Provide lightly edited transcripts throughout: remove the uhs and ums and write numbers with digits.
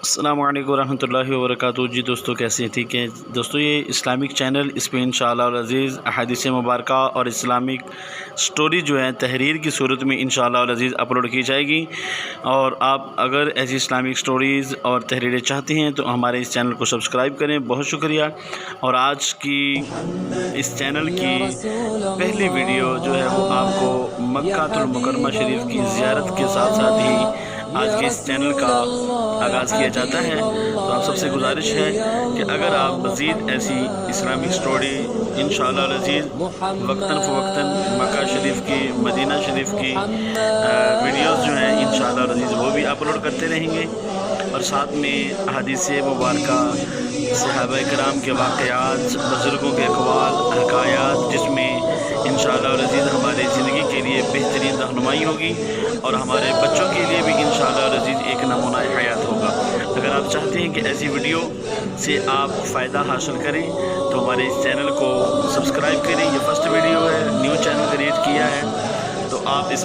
السلام علیکم ورحمۃ اللہ وبرکاتہ۔ جی دوستو کیسے ہیں؟ ٹھیک ہیں دوستو، یہ اسلامک چینل اس پہ انشاءاللہ العزیز احادیث مبارکہ اور اسلامک سٹوری جو ہے تحریر کی صورت میں انشاءاللہ العزیز اپلوڈ کی جائے گی، اور آپ اگر ایسی اسلامک سٹوریز اور تحریریں چاہتے ہیں تو ہمارے اس چینل کو سبسکرائب کریں۔ بہت شکریہ۔ اور آج کی اس چینل کی پہلی ویڈیو جو ہے وہ آپ کو مکہ المکرمہ شریف کی زیارت کے ساتھ ساتھ ہی آج کے اس چینل کا آغاز کیا جاتا ہے۔ تو آپ سب سے گزارش ہے کہ اگر آپ مزید ایسی اسلامک سٹوری انشاءاللہ العزیز وقتاً فوقتاً مکہ شریف کی، مدینہ شریف کی ویڈیوز جو ہیں انشاءاللہ العزیز وہ بھی اپلوڈ کرتے رہیں گے، اور ساتھ میں احادیث مبارکہ، صحابہ کرام کے واقعات، بزرگوں کے اقوال، حکایات، جس میں انشاءاللہ العزیز ہمارے زندگی کے لیے بہترین رہنمائی ہوگی اور ہمارے بچوں کے لیے بھی انشاءاللہ العزیز ایک نمونہ حیات ہوگا۔ اگر آپ چاہتے ہیں کہ ایسی ویڈیو سے آپ فائدہ حاصل کریں تو ہمارے اس چینل کو سبسکرائب کریں۔ یہ فرسٹ ویڈیو ہے، نیو چینل کریٹ کیا ہے، تو آپ اس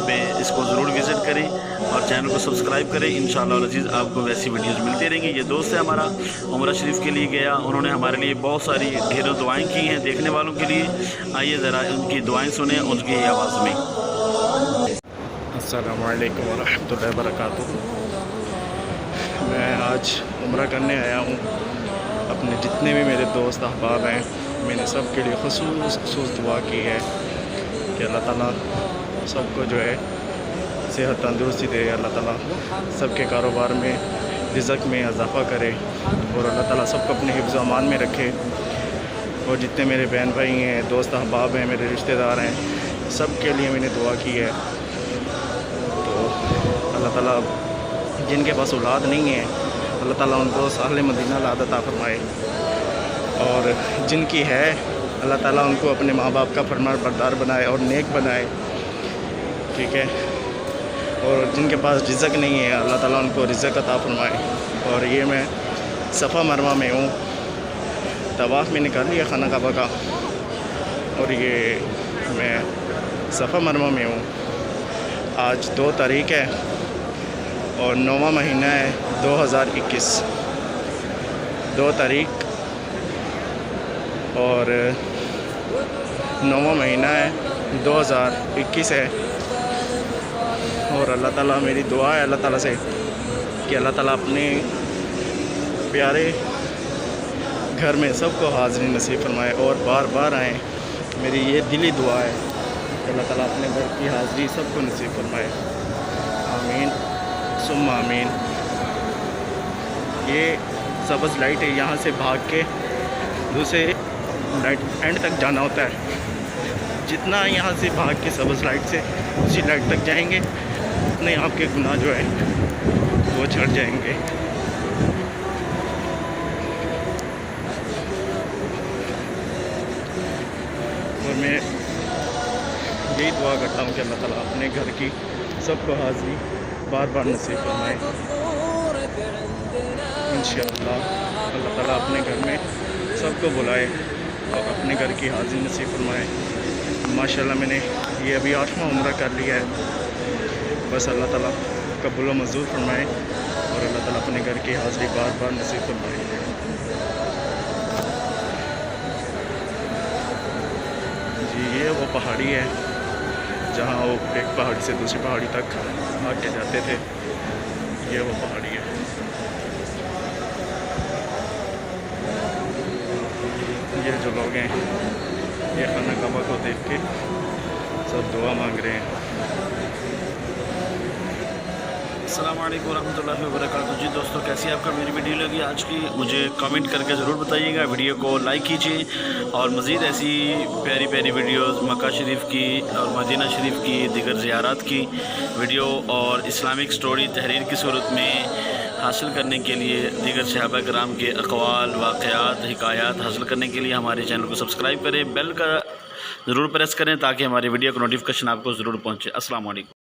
کو ضرور وزٹ کریں اور چینل کو سبسکرائب کریں۔ انشاءاللہ العزیز آپ کو ویسی ویڈیوز ملتی رہیں گی۔ یہ دوست ہے ہمارا، عمرہ شریف کے لیے گیا، انہوں نے ہمارے لیے بہت ساری ڈھیروں دعائیں کی ہیں دیکھنے والوں کے لیے۔ آئیے ذرا ان کی دعائیں سنیں ان کی آواز میں۔ السلام علیکم ورحمۃ اللہ وبرکاتہ۔ میں آج عمرہ کرنے آیا ہوں۔ اپنے جتنے بھی میرے دوست احباب ہیں، میں نے سب کے لیے خصوص دعا کی ہے کہ اللہ تعالیٰ سب کو جو ہے صحت تندرستی دے، اللہ تعالیٰ سب کے کاروبار میں، رزق میں اضافہ کرے، اور اللہ تعالیٰ سب کو اپنے حفظ و امان میں رکھے۔ اور جتنے میرے بہن بھائی ہیں، دوست احباب ہیں، میرے رشتہ دار ہیں، سب کے لیے میں نے دعا کی ہے۔ تو اللہ تعالیٰ جن کے پاس اولاد نہیں ہے، اللہ تعالیٰ ان کو صالح مدینہ اولاد عطا فرمائے، اور جن کی ہے اللہ تعالیٰ ان کو اپنے ماں باپ کا فرمان بردار بنائے اور نیک بنائے، ٹھیک ہے۔ اور جن کے پاس رزق نہیں ہے، اللہ تعالیٰ ان کو رزق عطا فرمائے۔ اور یہ میں صفا مروہ میں ہوں، طواف میں نکال لیا خانہ کعبہ کا، اور یہ میں صفا مروہ میں ہوں۔ آج 2 تاریخ ہے اور 9واں مہینہ ہے 2021، 2 تاریخ اور 9واں مہینہ ہے 2021 ہے۔ اور اللہ تعالیٰ، میری دعا ہے اللہ تعالیٰ سے کہ اللہ تعالیٰ اپنے پیارے گھر میں سب کو حاضری نصیب فرمائے اور بار بار آئیں۔ میری یہ دلی دعا ہے کہ اللہ تعالیٰ اپنے گھر کی حاضری سب کو نصیب فرمائے، آمین ثم آمین۔ یہ سبز لائٹ ہے، یہاں سے بھاگ کے دوسرے لائٹ اینڈ تک جانا ہوتا ہے۔ جتنا یہاں سے بھاگ کے سبز لائٹ سے اسی لائٹ تک جائیں گے، اتنے آپ کے گناہ جو ہے وہ چھٹ جائیں گے۔ اور میں یہی دعا کرتا ہوں کہ اللہ تعالیٰ اپنے گھر کی سب کو حاضری بار بار نصیب فرمائے انشاءاللہ۔ اللہ تعالیٰ اپنے گھر میں سب کو بلائے اور اپنے گھر کی حاضری نصیب فرمائے۔ ماشاءاللہ میں نے یہ ابھی 8واں عمرہ کر لیا ہے، بس اللہ تعالیٰ قبول و منظور فرمائے اور اللہ تعالیٰ اپنے گھر کی حاضری بار بار نصیب فرمائے۔ جی یہ وہ پہاڑی ہے جہاں وہ ایک پہاڑی سے دوسری پہاڑی تک بھاگ کے جاتے تھے، یہ وہ پہاڑی ہے۔ یہ جو لوگ ہیں یہ خانہ کعبہ کو دیکھ کے سب دعا مانگ رہے ہیں۔ السلام علیکم ورحمۃ اللہ وبرکاتہ۔ جی دوستو کیسی آپ کا میری ویڈیو لگی آج کی؟ مجھے کامنٹ کر کے ضرور بتائیے گا۔ ویڈیو کو لائک کیجیے، اور مزید ایسی پیاری پیاری ویڈیوز مکہ شریف کی اور مدینہ شریف کی، دیگر زیارات کی ویڈیو اور اسلامک سٹوری تحریر کی صورت میں حاصل کرنے کے لیے، دیگر صحابہ کرام کے اقوال، واقعات، حکایات حاصل کرنے کے لیے ہمارے چینل کو سبسکرائب کریں، بیل کا ضرور پریس کریں تاکہ ہماری ویڈیو کا نوٹیفیکیشن آپ کو ضرور پہنچے۔ السلام علیکم۔